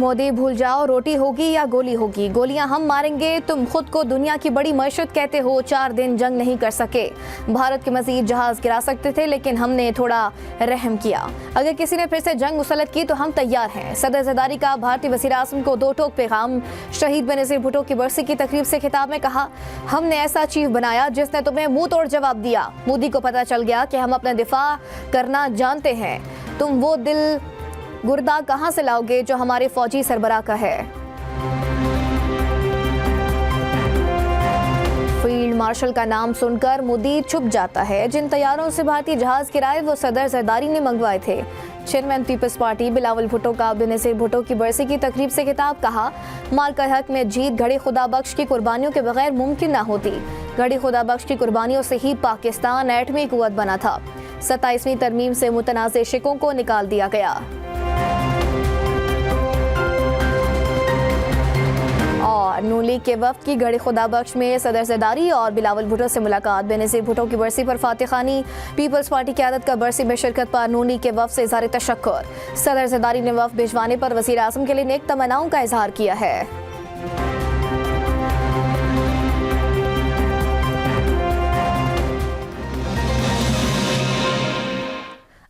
मोदी भूल जाओ, रोटी होगी या गोली होगी, गोलियां हम मारेंगे। तुम खुद को दुनिया की बड़ी मशहूर कहते हो, 4 दिन जंग नहीं कर सके। भारत के मजीद जहाज गिरा सकते थे, लेकिन हमने थोड़ा रहम किया। अगर किसी ने फिर से जंग मुसल्लत की तो हम तैयार हैं। सदर ज़रदारी का भारतीय वज़ीर आज़म को दो टोक पैगाम। शहीद बेनज़ीर भुट्टो की बरसी की तकरीब से खिताब में कहा, हमने ऐसा चीफ बनाया जिसने तुम्हें मुंह तोड़ जवाब दिया। मोदी को पता चल गया कि हम अपना दिफा करना जानते हैं। तुम वो दिल गुर्दा कहां से लाओगे जो हमारे फौजी सरबराह का है। फील्ड मार्शल का नाम सुनकर मोदी चुप जाता है। जिन तैयारों से भारतीय जहाज गिराए वो सदर ज़रदारी ने मंगवाए थे। Chairman People's Party Bilawal Bhutto का बेनज़ीर भुट्टो की बरसी की तकरीब से खिताब। कहा, माल का हक में जीत घड़ी खुदा बख्श की कुर्बानियों के बगैर मुमकिन ना होती। घड़ी खुदा बख्श की कुर्बानियों से ही पाकिस्तान एटमी कुव्वत बना था। 27वीं तरमीम से मुतनाज़ शिकों को निकाल दिया गया। और नून लीग के वफ्द की घड़ी खुदा बख्श में सदर ज़रदारी और बिलावल भुट्टो से मुलाकात। बेनज़ीर भुट्टो की बरसी पर फातिह खानी। पीपल्स पार्टी क़यादत का बरसी में शिरकत पर नून लीग के वफ्द से इज़हार तशक्कुर। सदर ज़रदारी ने वफ्द भिजवाने पर वज़ीर आज़म के लिए नेक तमन्नाओं का इजहार किया है।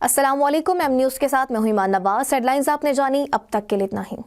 अस्सलाम वालेकुम, एम न्यूज़ के साथ मैं हूं ईमान नवाज। हेडलाइंस आपने जानी, अब तक के लिए इतना ही।